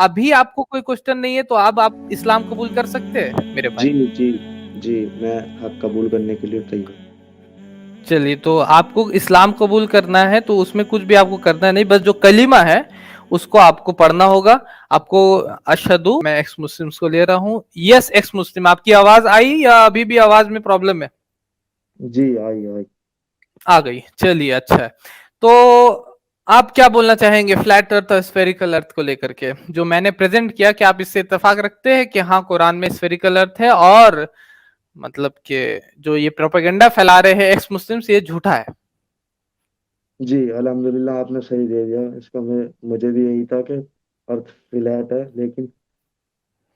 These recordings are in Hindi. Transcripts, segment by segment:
अभी आपको कोई क्वेश्चन नहीं है, तो अब आप इस्लाम कबूल कर सकते हैं मेरे जी भाई। जी जी, मैं हक कबूल करने के लिए तैयार। चलिए, तो आपको इस्लाम कबूल करना है तो उसमें कुछ भी आपको करना नहीं, बस जो कलीमा है उसको आपको पढ़ना होगा। आपको अशहदु, मैं एक्स मुस्लिम्स को ले रहा हूँ, यस एक्स मुस्लिम। आपकी आवाज आई या अभी भी आवाज में प्रॉब्लम है? जी, आई आई। आ गई, चलिए अच्छा है। तो आप क्या बोलना चाहेंगे फ्लैट अर्थ और स्फेरिकल अर्थ को लेकर के, जो मैंने प्रेजेंट किया? कि आप इससे इत्तेफाक रखते हैं कि हाँ कुरान में स्फेरिकल अर्थ है, और मतलब कि जो ये प्रोपेगेंडा फैला रहे हैं एक्स मुस्लिम्स, ये झूठा है? जी, अल्हम्दुलिल्लाह आपने सही दे दिया इसका। मुझे भी यही था कि अर्थ फ्लैट है, लेकिन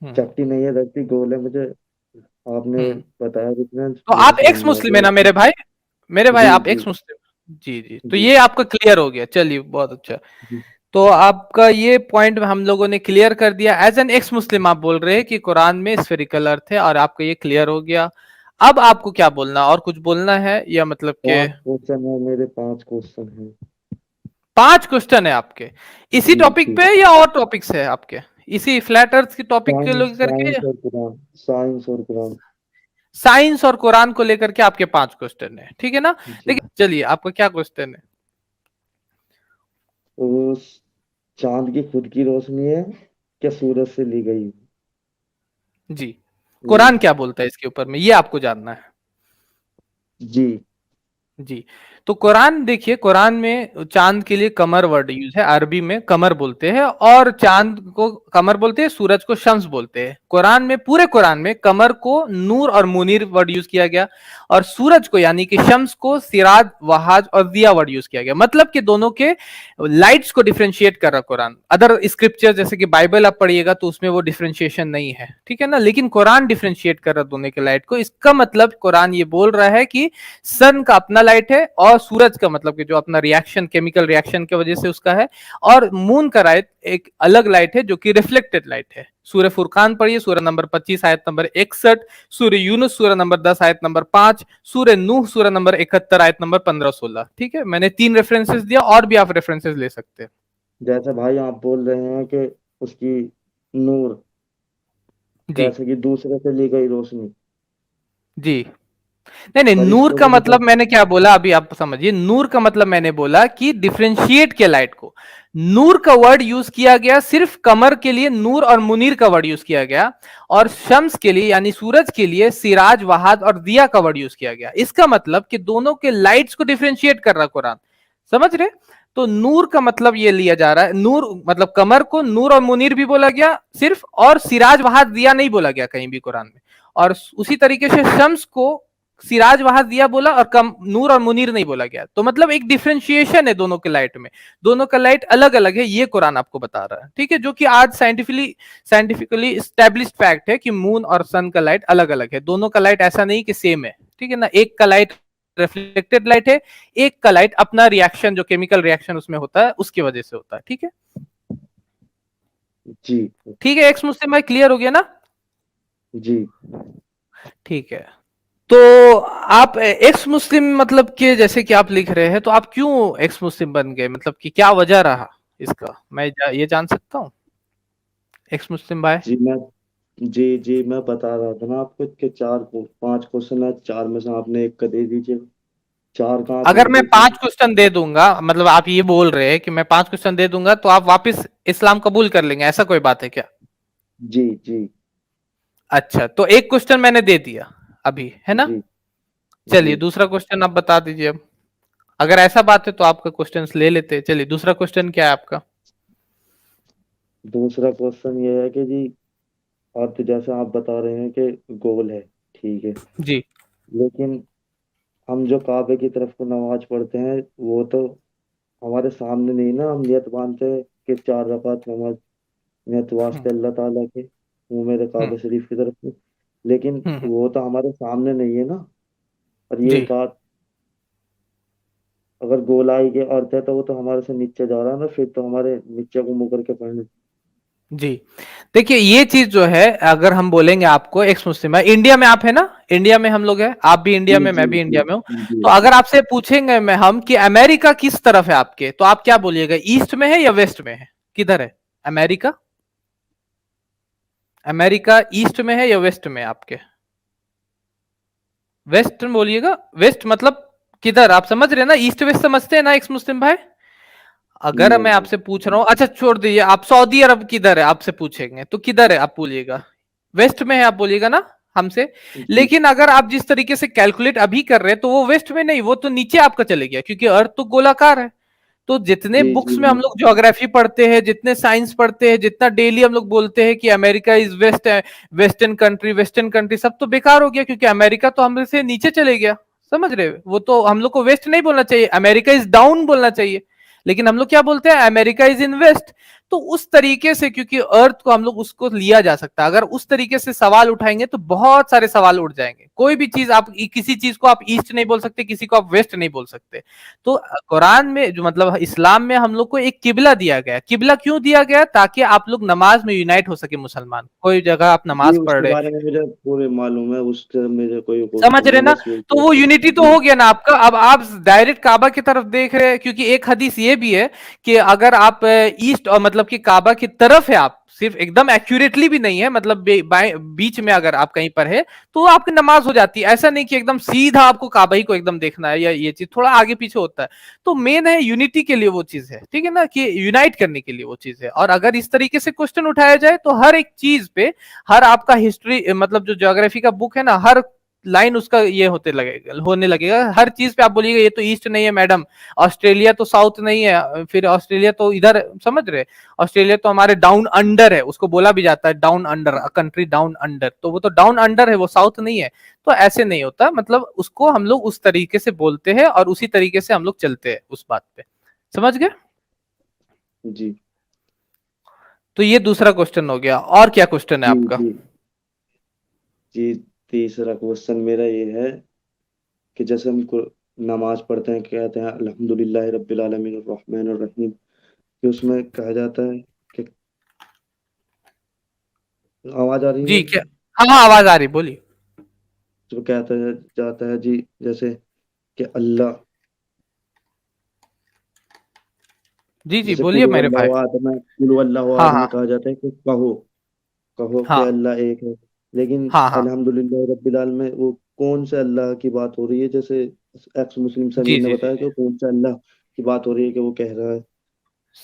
हम्म चपटी नहीं है, धरती गोल है। मुझे आपने हम्म। बताया डिफरेंस, तो मुझे आप समझ एक्स में आ मुस्लिम है गया। ना मेरे भाई? मेरे भाई जी आप जी एक्स मुस्लिम, जी जी, तो जी ये आपका क्लियर हो गया, चलिए बहुत अच्छा। जी तो आपका ये पॉइंट हम लोगों ने क्लियर कर दिया। एज एन एक्स मुस्लिम आप बोल रहे हैं कि कुरान में स्फेरिकल अर्थ है, और आपका ये क्लियर हो गया। अब आपको क्या बोलना, और कुछ बोलना है या मतलब के? 5 क्वेश्चन है मेरे, 5 क्वेश्चन है। 5 क्वेश्चन है आपके इसी जी टॉपिक जी। पे या और टॉपिक्स है आपके? इसी फ्लैट अर्थ की टॉपिक के साइंस लेकर के? साइंस और कुरान, साइंस और कुरान। साइंस और कुरान को लेकर के आपके 5 क्वेश्चन है, ठीक है ना? जी। लेकिन चलिए, आपका क्या क्वेश्चन है? उस चांद की खुद की रोशनी है क्या सूरज से ली गई? जी, ये। कुरान क्या बोलता है इसके ऊपर में, ये आपको जानना है। जी जी, तो कुरान देखिए, कुरान में चांद के लिए कमर वर्ड यूज है, अरबी में कमर बोलते हैं, और चांद को कमर बोलते हैं, सूरज को शम्स बोलते हैं। कुरान में, पूरे कुरान में कमर को नूर और मुनीर वर्ड यूज किया गया, और सूरज को यानी कि शम्स को सिराज, वहाज और दिया वर्ड यूज किया गया। मतलब कि दोनों के लाइट्स को डिफरेंशिएट कर रहा कुरान। अदर स्क्रिप्चर जैसे कि बाइबल आप पढ़िएगा तो उसमें वो डिफरेंशिएशन नहीं है, ठीक है ना? लेकिन कुरान डिफरेंशिएट कर रहा दोनों के लाइट को। इसका मतलब कुरान ये बोल रहा है कि सन का अपना लाइट है, और सूरज का मतलब कि जो अपना रिएक्शन, केमिकल रिएक्शन की वजह से उसका है, और मून का लाइट एक अलग लाइट है जो कि रिफ्लेक्टेड लाइट है। सूर्य फुरकान पढ़िए, सूर्य नंबर 25 आयत नंबर 61, सूर्य यूनुस सूर्य नंबर 10 आयत नंबर 5, सूर्य नूह सूर्य नंबर 71 आयत नंबर 15-16। ठीक है, मैंने 3 रेफरेंसेस दिया, और भी आप रेफरेंसेस ले सकते हैं। जैसे भाई आप बोल रहे हैं कि उसकी नूर, जी जैसे कि दूसरे से ली गई रोशनी। जी, नहीं नहीं, नूर फरिश्तों का को मतलब मतलब। मैंने क्या बोला अभी आप समझिए। नूर का मतलब मैंने बोला कि डिफरेंशिएट के लाइट को। नूर का वर्ड यूज किया गया सिर्फ कमर के लिए, नूर और मुनीर का वर्ड यूज किया गया, और शम्स के लिए यानी सूरज के लिए सिराज, वहाद और दिया का वर्ड यूज किया गया। इसका मतलब कि दोनों के लाइट्स को डिफरेंशिएट कर रहा कुरान, समझ रहे? तो नूर का मतलब ये लिया जा रहा है, नूर मतलब कमर को नूर और मुनीर भी बोला गया सिर्फ, और सिराज, वहाद, दिया नहीं बोला गया कहीं भी कुरान में। और उसी तरीके से शम्स को सिराज, वहाज, दिया बोला, और कम नूर और मुनीर नहीं बोला गया। तो मतलब एक डिफरेंशिएशन है दोनों के लाइट में, दोनों का लाइट अलग अलग है, ये कुरान आपको बता रहा है, ठीक है? जो कि आज साइंटिफिकली स्टैब्लिश्ड फैक्ट है कि मून और सन का लाइट अलग अलग है। दोनों का लाइट ऐसा नहीं कि सेम है, ठीक है ना? एक का लाइट रिफ्लेक्टेड लाइट है, एक का लाइट अपना रिएक्शन, जो केमिकल रिएक्शन उसमें होता है उसकी वजह से होता है, ठीक है? जी ठीक है, एक्स मुस्लिम भाई, क्लियर हो गया ना? जी। ठीक है। तो आप एक्स मुस्लिम मतलब कि जैसे कि आप लिख रहे हैं, तो आप क्यों एक्स मुस्लिम बन गए, मतलब कि क्या वजह रहा इसका, मैं ये जान सकता हूँ एक्स मुस्लिम भाई? जी मैं बता रहा था ना आपको कि 5 क्वेश्चन है, 4 में से आपने एक का दे दीजिए। 4 कहाँ अगर छोड़ मैं देते हैं। 5 क्वेश्चन दे दूंगा, मतलब आप ये बोल रहे हैं कि मैं 5 क्वेश्चन दे दूंगा तो आप वापस इस्लाम कबूल कर लेंगे, ऐसा कोई बात है क्या? जी जी अच्छा, तो एक क्वेश्चन मैंने दे दिया अभी, है ना? जी जी। चलिए दूसरा क्वेश्चन आप बता दीजिए अब। अगर ऐसा बात है तो आपका क्वेश्चन ले लेते हैं। चलिए दूसरा क्वेश्चन क्या है आपका? दूसरा क्वेश्चन ये है कि जी, अर्थ जैसा आप बता रहे हैं कि गोल है, ठीक है, जी। लेकिन हम जो काबे की तरफ को नमाज पढ़ते हैं, वो तो हमारे सामने नहीं ना। हम नियत बांधते हैं कि 4 रकात नमाज, नियत हम्म वास्ते अल्लाह ताला के, वो मेरे हम्म काबा शरीफ की तरफ में। लेकिन हम्म, वो तो हमारे सामने नहीं है ना। और ये जी बात, अगर गोलाई के अर्थ है तो वो तो हमारे से नीचे जा रहा है ना, फिर तो हमारे नीचे को मुकर के पढ़ने। जी, देखिए ये चीज जो है, अगर हम बोलेंगे आपको एक्स मुस्लिम है, इंडिया में आप है ना, इंडिया में हम लोग हैं, आप भी इंडिया जी में, जी मैं भी जी इंडिया में हूं। जी तो जी। अगर आपसे पूछेंगे मैं हम कि अमेरिका किस तरफ है आपके, तो आप क्या बोलिएगा, ईस्ट में है या वेस्ट में है, किधर है अमेरिका? अमेरिका ईस्ट में है या वेस्ट में आपके? वेस्ट में बोलिएगा। वेस्ट मतलब किधर, आप समझ रहे हैं ना, ईस्ट वेस्ट समझते हैं ना एक्स मुस्लिम भाई? अगर नहीं मैं नहीं। आपसे पूछ रहा हूँ, अच्छा छोड़ दीजिए, आप सऊदी अरब किधर है आपसे पूछेंगे तो किधर है आप बोलिएगा? वेस्ट में है आप बोलिएगा ना हमसे। जी लेकिन अगर आप जिस तरीके से कैलकुलेट अभी कर रहे हैं तो वो वेस्ट में नहीं, वो तो नीचे आपका चले गया, क्योंकि अर्थ तो गोलाकार है। तो जितने जी जी। बुक्स में हम लोग ज्योग्राफी पढ़ते हैं, जितने साइंस पढ़ते हैं, जितना डेली हम लोग बोलते हैं कि America is west, western country, western country, सब तो बेकार हो गया, क्योंकि अमेरिका तो हमसे नीचे चले गया। समझ रहे हो? वो तो हम लोग को वेस्ट नहीं बोलना चाहिए, अमेरिका इज डाउन बोलना चाहिए। लेकिन हम लोग क्या बोलते हैं, अमेरिका इज इन वेस्ट। तो उस तरीके से, क्योंकि अर्थ को हम लोग उसको लिया जा सकता है, अगर उस तरीके से सवाल उठाएंगे तो बहुत सारे सवाल उठ जाएंगे। कोई भी चीज आप, किसी चीज को आप ईस्ट नहीं बोल सकते, किसी को आप वेस्ट नहीं बोल सकते। तो कुरान में जो, मतलब इस्लाम में हम लोग को एक किबला दिया गया। किबला क्यों दिया गया? ताकि आप लोग नमाज में यूनाइट हो सके। मुसलमान कोई जगह आप जी नमाज पढ़ उसके रहे, बारे में मुझे पूरे मालूम है, उससे मेरे कोई समझ क्वेश्चन रहे नहीं, ना, बस यही तो वो क्वेश्चन। यूनिटी तो जी हो गया ना आपका। अब आप डायरेक्ट काबा की तरफ देख रहे हैं, क्योंकि एक हदीस ये भी है कि अगर आप ईस्ट, और मतलब कि काबा की तरफ है, आप सिर्फ एकदम एक्यूरेटली भी नहीं है, मतलब बीच में अगर आप कहीं पर है तो आपकी नमाज हो जाती है। ऐसा नहीं कि एकदम सीधा आपको काबा ही को एकदम देखना है, या ये चीज थोड़ा आगे पीछे होता है। तो मेन है यूनिटी के लिए वो चीज है, ठीक है ना, कि यूनाइट करने के लिए वो चीज है। और अगर इस तरीके से क्वेश्चन उठाया जाए तो हर एक चीज पे, हर आपका हिस्ट्री, मतलब जो ज्योग्राफी का बुक है ना, हर लाइन उसका ये होने लगेगा। हर चीज पे आप बोलिएगा ये तो ईस्ट नहीं है मैडम, ऑस्ट्रेलिया तो साउथ नहीं है, फिर ऑस्ट्रेलिया तो इधर, समझ रहे, ऑस्ट्रेलिया तो हमारे डाउन अंडर है, उसको बोला भी जाता है down under, country down under, तो वो तो डाउन अंडर है, वो साउथ नहीं है। तो ऐसे नहीं होता, मतलब उसको हम लोग उस तरीके से बोलते हैं और उसी तरीके से हम लोग चलते हैं उस बात पे। समझ गए? जी तो ये दूसरा क्वेश्चन हो गया। और क्या क्वेश्चन है जी। आपका? जी जी। तीसरा क्वेश्चन मेरा ये है कि जैसे हम नमाज पढ़ते हैं, कहते हैं अल्हम्दुलिल्लाह रब्बिल आलमीन अर्रहमानिर रहीम, कि उसमें कहा जाता है कि, आवाज आ रही जी है? क्या? हाँ हाँ, आवाज आ रही, बोलिए। जो कहता है जाता है जी, जैसे कि अल्लाह, जी जी, जैसे बोलिए मेरे भाई। कुल अल्लाह हाँ ahad में हाँ कहा जाता है कि कहो, कहो कि हाँ अल्लाह एक है। लेकिन हाँ हाँ। अल्हम्दुलिल्लाह रब्बिल आलमीन में वो कौन से अल्लाह की बात हो रही है? जैसे एक्स मुस्लिम जी समीर ने जी जी बताया जी, कि कौन से अल्लाह की बात हो रही है कि वो कह रहा है।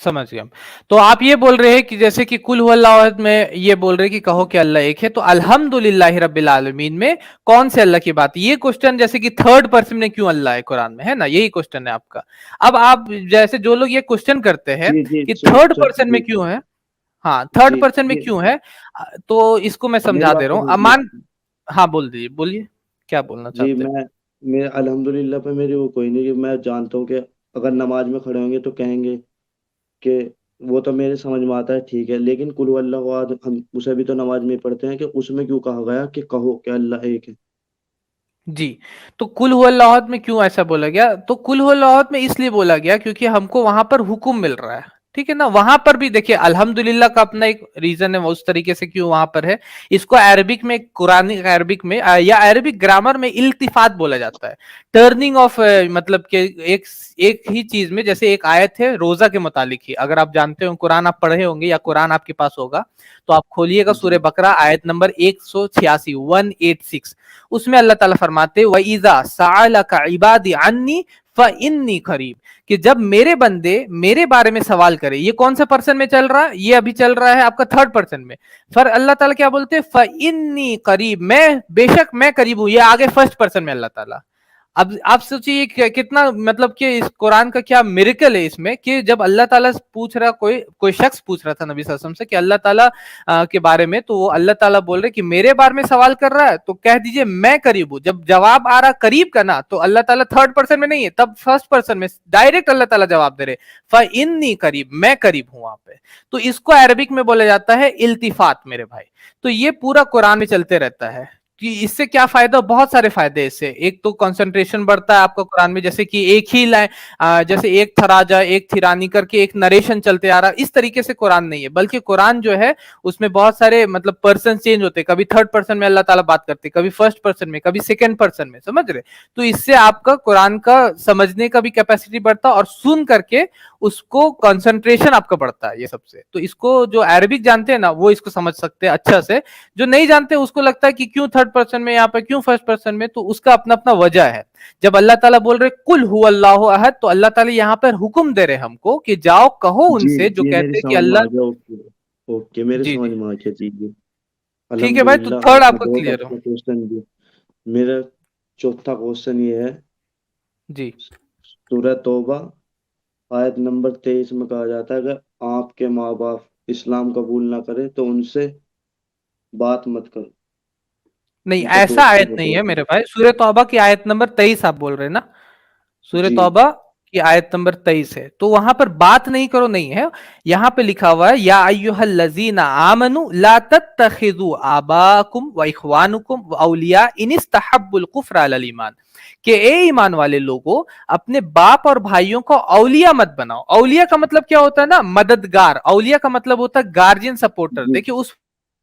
समझ गया हम। तो आप ये बोल रहे हैं कि जैसे कि कुल हुवल्लाहु अहद में ये बोल रहे हैं कि कहो कि अल्लाह एक है, तो अल्हम्दुलिल्लाहि रब्बिल आलमीन में कौन से अल्लाह की बात? ये क्वेश्चन, जैसे कि थर्ड पर्सन में क्यों अल्लाह है कुरान में, है ना, यही क्वेश्चन है आपका। अब आप, जैसे जो लोग ये क्वेश्चन करते हैं जी जी कि थर्ड पर्सन में जी क्यों है, हाँ थर्ड जी। पर्सन में ये क्यों है, तो इसको मैं मेरी समझा बात दे रहा तो हूँ। सुनिए। अमान, हाँ बोल दीजिए, बोलिए क्या बोलना जी चाहते हैं। मैं, मेरे अल्हम्दुलिल्लाह पे मेरी वो कोई नहीं, कि मैं जानता हूँ कि अगर नमाज में खड़े होंगे तो कहेंगे कि, वो तो मेरे समझ में आता है ठीक है, लेकिन कुल अल्लाह ahad हम उसे भी तो नमाज में ही पढ़ते हैं, कि उसमें क्यों कहा गया कि कहो कि अल्लाह एक है? जी, तो कुल हुवल्लाहु अहद में क्यों ऐसा बोला गया? तो कुल हुवल्लाहु अहद में इसलिए बोला गया क्योंकि हमको वहां पर हुक्म मिल रहा है, ठीक है ना। वहां पर भी देखिए अल्हम्दुलिल्लाह का अपना एक रीजन है, वो उस तरीके से क्यों वहां पर है। इसको अरबिक में, कुरानी अरबिक में या अरबिक ग्रामर में इल्तिफात बोला जाता है। टर्निंग ऑफ, मतलब कि एक एक ही चीज में, जैसे एक आयत है रोजा के मुतालिक ही, अगर आप जानते हो, कुरान आप पढ़े होंगे या कुरान आपके पास होगा, तो आप खोलिएगा सूरह जी बकरा आयत नंबर 186, 186। उसमें अल्लाह ताला फरमाते व इजा सअलका इबादी अन्नी फइन्नी करीब, कि जब मेरे बंदे मेरे बारे में सवाल करे, ये कौन सा पर्सन में चल रहा है? ये अभी चल रहा है आपका थर्ड पर्सन में। फिर अल्लाह ताला क्या बोलते हैं? फइन्नी करीब, मैं बेशक मैं करीब हूं, ये आगे फर्स्ट पर्सन में अल्लाह ताला। अब आप सोचिए कितना, मतलब कि इस कुरान का क्या मिरेकल है इसमें, कि जब अल्लाह ताला पूछ रहा, कोई कोई शख्स पूछ रहा था नबी सल्लल्लाहु अलैहि वसल्लम से कि अल्लाह ताला के बारे में, तो वो अल्लाह ताला बोल रहे कि मेरे बारे में सवाल कर रहा है तो कह दीजिए मैं करीब हूं। जब जवाब आ रहा करीब का ना, तो अल्लाह ताला थर्ड पर्सन में नहीं है, तब फर्स्ट पर्सन में डायरेक्ट अल्लाह ताला जवाब दे रहे, फ़इन्नी करीब, मैं करीब हूं वहां पे। तो इसको अरबिक में बोला जाता है इल्तिफात मेरे भाई। तो ये पूरा कुरान में चलते रहता है। कि इससे क्या फायदा? बहुत सारे फायदे इससे। एक तो कंसंट्रेशन बढ़ता है आपका कुरान में, जैसे कि एक ही लाइन, जैसे एक था राजा एक थी रानी करके एक नरेशन चलते आ रहा, इस तरीके से कुरान नहीं है, बल्कि कुरान जो है उसमें बहुत सारे, मतलब पर्सन चेंज होते, कभी थर्ड पर्सन में अल्लाह ताला बात करते, कभी फर्स्ट पर्सन में, कभी सेकंड पर्सन में, समझ रहे? तो इससे आपका कुरान का समझने का भी कैपेसिटी बढ़ता और सुन करके उसको कंसंट्रेशन आपका बढ़ता है ये सबसे। तो इसको जो अरबिक जानते हैं ना वो इसको समझ सकते हैं अच्छा से, जो नहीं जानते उसको लगता है कि क्यों थर्ड पर्सन में यहाँ पे, क्यों फर्स्ट पर्सन में, तो उसका अपना अपना वजह है। जब अल्लाह ताला बोल रहे कुल हु अल्लाहु अहद, तो अल्लाह ताला यहाँ पर हुक्म दे रहे हमको कि जाओ कहो जी उनसे जो ये मेरी कहते हैं कि समझ में अल्लाह। आ गया। ओके, ओके, मेरे जी समझ जी, में आ गया। जी जी। ठीक है भाई, तो अल्हम्दुलिल्लाह, थर्ड आपने आपका बहुत क्लियर हो। अच्छा क्वेश्चन दिया। मेरा चौथा क्वेश्चन ये है। जी सूरह तौबा आयत नंबर 23 में कहा जाता है, अगर आपके माँ बाप इस्लाम कबूल ना करें तो उनसे बात मत करो, नहीं, उनसे ऐसा दोस्ती आयत मत नहीं है रखो। मेरे भाई। सूरह तौबा की आयत नंबर 23 आप बोल रहे हैं ना? सूरह जी तौबा की आयत नंबर 23 है, तो वहां पर बात नहीं करो नहीं है। यहाँ पे लिखा हुआ है या अय्युहल लजीना आमनु ला तत्तखिजु आबाकुम व इखवानुकुम व औलिया इन इस्तहब्बुल कुफ्र अलल ईमान, कि ए ईमान वाले लोगों, अपने बाप और भाइयों को औलिया मत बनाओ। औलिया का मतलब क्या होता है ना, मददगार। औलिया का मतलब होता है गार्जियन सपोर्टर। जी देखिए उस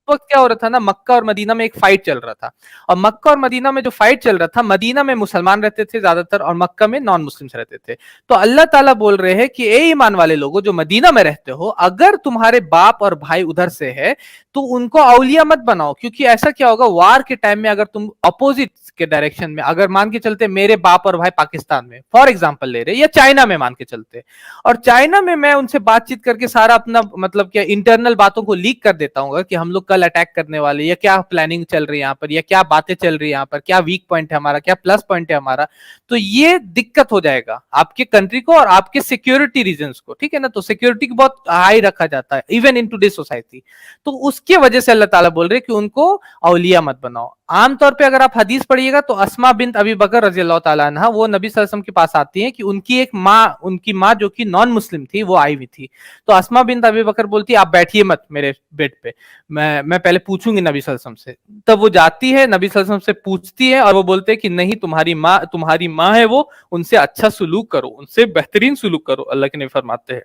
वक्त क्या हो रहा था ना, मक्का और मदीना में एक फाइट चल रहा था। और मक्का और मदीना में जो फाइट चल रहा था, मदीना में मुसलमान रहते थे ज्यादातर और मक्का में नॉन मुस्लिम्स रहते थे। तो अल्लाह ताला बोल रहे हैं कि ए ईमान वाले लोगों जो मदीना में रहते हो, अगर तुम्हारे बाप और भाई उधर से है तो उनको औलिया मत बनाओ। क्योंकि ऐसा क्या होगा, वार के टाइम में अगर तुम अपोजिट के डायरेक्शन में, अगर मान के चलते मेरे बाप और भाई पाकिस्तान में फॉर एग्जांपल ले रहे, या चाइना में मान के चलते, और चाइना में मैं उनसे बातचीत करके सारा अपना मतलब क्या इंटरनल बातों को लीक कर देता हूँ कि हम लोग कल अटैक करने वाले, या क्या प्लानिंग चल रही है यहाँ पर, या क्या बातें चल रही है यहाँ पर, क्या वीक पॉइंट है हमारा, क्या प्लस पॉइंट है हमारा, तो ये दिक्कत हो जाएगा आपके कंट्री को और आपके सिक्योरिटी रीजंस को। ठीक है ना, तो सिक्योरिटी को बहुत हाई रखा जाता है इवन इन टूडे सोसाइटी। तो उसके वजह से अल्लाह ताला बोल रहे कि उनको औलिया मत बनाओ। आमतौर पे अगर आप हदीस पढ़िएगा तो अस्मा बिन्त अबी बकर रजी अल्लाह ताला अन्हा, वो नबी सल्लल्लाहु अलैहि वसल्लम के पास आती हैं कि उनकी एक माँ, उनकी माँ जो कि नॉन मुस्लिम थी, वो आई हुई थी। तो अस्मा बिन्त अबी बकर बोलती है आप बैठिए मत मेरे बेड पे, मैं पहले पूछूंगी नबी सल्लल्लाहु अलैहि वसल्लम से। तब वो जाती है, नबी सल्लल्लाहु अलैहि वसल्लम से पूछती है, और वो बोलते हैं कि नहीं, तुम्हारी माँ है वो, उनसे अच्छा सुलूक करो, उनसे बेहतरीन सुलूक करो, अल्लाह के नबी फरमाते हैं।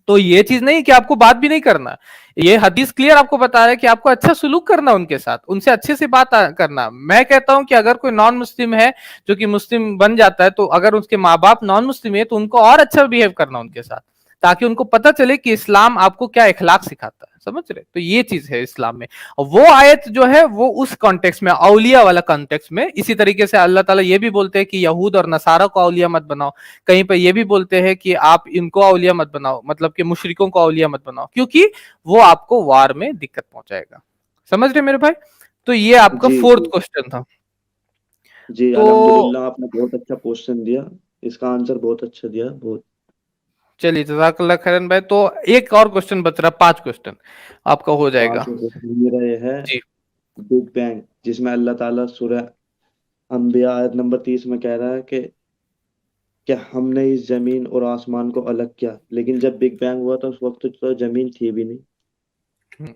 तो ये चीज नहीं कि आपको बात भी नहीं करना, ये हदीस क्लियर आपको बता रहा है कि आपको अच्छा सुलूक करना उनके साथ, उनसे अच्छे से बात करना। मैं कहता हूं कि अगर कोई नॉन मुस्लिम है जो कि मुस्लिम बन जाता है, तो अगर उसके माँ बाप नॉन मुस्लिम है तो उनको और अच्छा बिहेव करना उनके साथ, ताकि उनको पता चले कि इस्लाम आपको क्या इखलाक सिखाता है। समझ रहे? तो ये चीज है इस्लाम में। और वो आयत जो है वो उस कॉन्टेक्स्ट में, औलिया वाला कॉन्टेक्स्ट में, इसी तरीके से अल्लाह ताला ये भी बोलते हैं कि यहूद और नसारा को औलिया मत बनाओ। कहीं पर ये भी बोलते हैं कि आप इनको औलिया मत बनाओ, मतलब कि मुशरिकों को औलिया मत बनाओ, क्योंकि वो आपको वार में दिक्कत पहुंचाएगा। समझ रहे मेरे भाई? तो ये आपका जी फोर्थ जी। क्वेश्चन था। जी तो अल्हम्दुलिल्लाह, आपने बहुत अच्छा क्वेश्चन दिया। इसका आंसर बहुत अच्छा दिया, बहुत। चलिए, जज़ाकल्लाह खैरन भाई। तो एक और क्वेश्चन बच रहा, 5 क्वेश्चन आपका हो जाएगा। पांचवा क्वेश्चन मेरा ये है। जी बिग बैंग, जिसमें अल्लाह ताला सूरह अंबिया आयत नंबर 30 में कह रहा है कि हमने इस जमीन और आसमान को अलग किया, लेकिन जब बिग बैंग हुआ तो उस वक्त तो जमीन थी भी नहीं।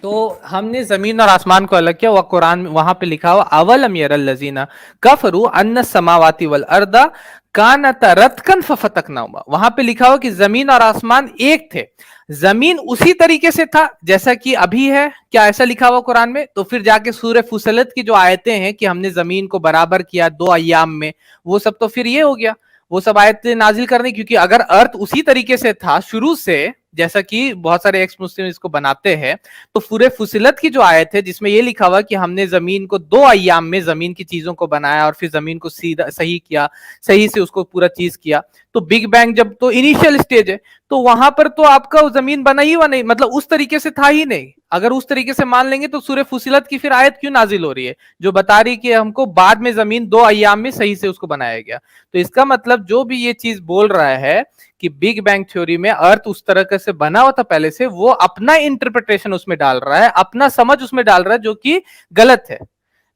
तो हमने जमीन और आसमान को अलग किया, वह कुरान में वहां पे लिखा हुआ अवलम यरल लजीना कफरू अन्न समावाति वल अर्दा कानता रतकन फफतकनाहुमा, वहां पे लिखा हुआ कि जमीन और आसमान एक थे, जमीन उसी तरीके से था जैसा कि अभी है। क्या ऐसा लिखा हुआ कुरान में? तो फिर जाके सूरह फुसलत की जो आयतें हैं कि हमने जमीन को बराबर किया 2 अय्याम में, वो सब तो फिर ये हो गया, वो सब आयतें नाजिल करने। क्योंकि अगर अर्थ उसी तरीके से था शुरू से, जैसा कि बहुत सारे एक्स मुस्लिम इसको बनाते हैं, तो सूरह फुसिलत की जो आयत है जिसमें ये लिखा हुआ कि हमने जमीन को 2 अय्याम में जमीन की चीजों को बनाया और फिर जमीन को सीधा सही किया, सही से उसको पूरा चीज किया, तो बिग बैंग जब तो इनिशियल स्टेज है, तो वहां पर तो आपका जमीन बना ही हुआ नहीं, मतलब उस तरीके से था ही नहीं। अगर उस तरीके से मान लेंगे तो सूरह फुसिलत की फिर आयत क्यों नाजिल हो रही है जो बता रही कि हमको बाद में जमीन 2 अय्याम में सही से उसको बनाया गया? तो इसका मतलब जो भी ये चीज बोल रहा है कि बिग बैंग थ्योरी में अर्थ उस तरह से बना हुआ था पहले से, वो अपना इंटरप्रिटेशन उसमें डाल रहा है, अपना समझ उसमें डाल रहा है, जो कि गलत है।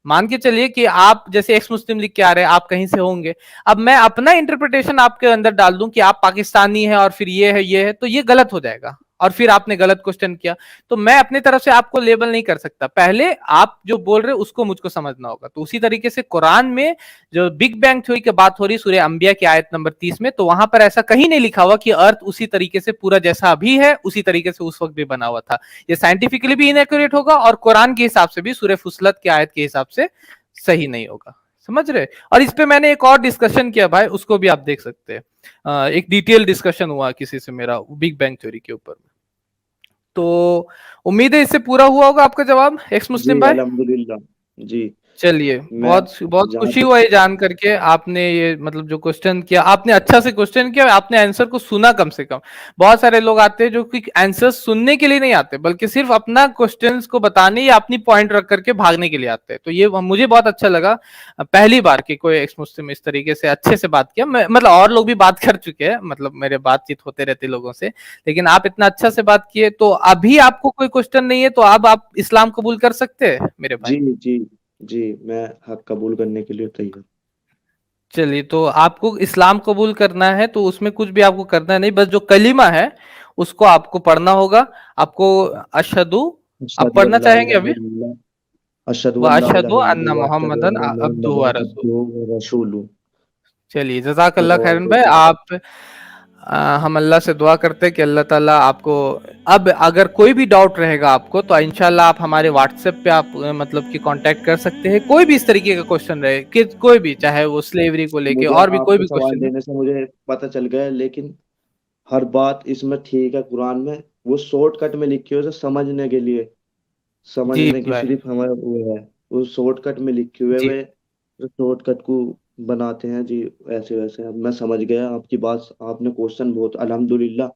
मान के चलिए कि आप जैसे एक्स मुस्लिम लिख के आ रहे हैं, आप कहीं से होंगे, अब मैं अपना इंटरप्रिटेशन आपके अंदर डाल दूं कि आप पाकिस्तानी हैं और फिर ये है, तो ये गलत हो जाएगा और फिर आपने गलत क्वेश्चन किया। तो मैं अपनी तरफ से आपको लेबल नहीं कर सकता, पहले आप जो बोल रहे हो उसको मुझको समझना होगा। तो उसी तरीके से कुरान में जो बिग बैंग थ्योरी की बात हो रही सूरह अंबिया की आयत नंबर 30 में, तो वहां पर ऐसा कहीं नहीं लिखा हुआ कि अर्थ उसी तरीके से पूरा जैसा अभी है उसी तरीके से उस वक्त भी बना हुआ था। ये साइंटिफिकली भी इनएक्यूरेट होगा और कुरान के हिसाब से भी सूरह फुसलत की आयत के हिसाब से सही नहीं होगा। समझ रहे। और इस पे मैंने एक और डिस्कशन किया भाई, उसको भी आप देख सकते हैं। एक डिटेल डिस्कशन हुआ किसी से मेरा बिग बैंग थ्योरी के ऊपर। तो उम्मीद है इससे पूरा हुआ होगा आपका जवाब एक्स जी मुस्लिम भाई। अल्हम्दुलिल्लाह। जी। चलिए, मैं बहुत बहुत जहाँ खुशी तक हुआ ये जान करके, आपने ये मतलब जो क्वेश्चन किया आपने अच्छा से क्वेश्चन किया, आपने आंसर को सुना कम से कम। बहुत सारे लोग आते हैं जो कि आंसर सुनने के लिए नहीं आते, बल्कि सिर्फ अपना क्वेश्चंस को बताने या अपनी पॉइंट रख करके भागने के लिए आते हैं। तो ये मुझे बहुत अच्छा लगा, पहली बार कि कोई एक्स मुस्लिम इस तरीके से अच्छे से बात किया। मतलब और लोग भी बात कर चुके हैं, मतलब मेरे बातचीत होते रहते लोगों से, लेकिन आप इतना अच्छा से बात किए। तो अभी आपको कोई क्वेश्चन नहीं है, तो अब आप इस्लाम कबूल कर सकते हैं मेरे भाई। जी जी जी, मैं हक कबूल करने के लिए तैयार। चलिए, तो आपको इस्लाम कबूल करना है तो उसमें कुछ भी आपको करना नहीं, बस जो कलीमा है उसको आपको पढ़ना होगा। आपको अशहदु, आप अशहदु पढ़ना अल्ला चाहेंगे इलाहा अभी? इल्लल्लाह, अशहदु व अल्ला अशहदु इलाहा अन्ना इल्लल्लाह व अशहदु मोहम्मदन अन्ना अब्दुहु व मुहम्मदन रसूल। अब्दुहु व रसूलुहु। चलिए, जज़ाकल्लाह खैरन सल्लल्लाहु भाई। अलैहि वसल्लम। आप हम अल्लाह से दुआ करते हैं कि अल्लाह ताला आपको, अब अगर कोई भी डाउट रहेगा आपको तो इंशाल्लाह आप हमारे व्हाट्सएप पे आप मतलब कि कांटेक्ट कर सकते हैं। कोई भी इस तरीके का क्वेश्चन रहे कि कोई भी, चाहे वो स्लेवरी को लेके मुझे और भी कोई आपके भी सवाल क्वेश्चन है। देने से मुझे पता चल गया, लेकिन हर बात इसमें ठीक है कुरान में, वो शॉर्टकट में लिखी हुई है, उसे समझने के लिए, जी समझने की भाई। सिर्फ हमारा वो है, वो शॉर्टकट में लिखे हुए जी। वे शॉर्टकट को बनाते हैं जी। ऐसे वैसे अब मैं समझ गया आपकी बात। आपने क्वेश्चन बहुत अल्हम्दुलिल्लाह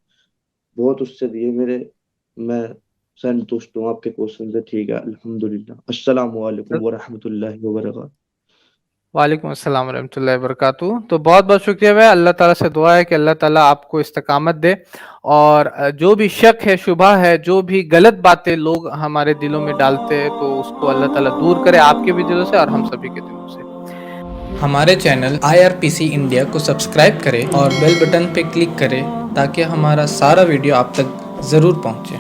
बहुत उससे दिए मेरे, मैं संतुष्ट हूँ आपके क्वेश्चन से। ठीक है अल्हम्दुलिल्लाह। अस्सलामु अलैकुम व रहमतुल्लाहि व बरकातहू। वालेकुम अस्सलाम वरहमतुल्लाहि वबरकातुहू। तो बहुत बहुत शुक्रिया भाई, अल्लाह ताला से दुआ है कि अल्लाह ताला आपको इस्तकामत दे। और जो भी शक है, शुबा है, जो भी गलत बातें लोग हमारे दिलों में डालते हैं, तो उसको अल्लाह ताला दूर करे आपके भी दिलों से और हम सभी के दिलों से। हमारे चैनल IRPC इंडिया को सब्सक्राइब करें और बेल बटन पे क्लिक करें ताकि हमारा सारा वीडियो आप तक ज़रूर पहुंचे।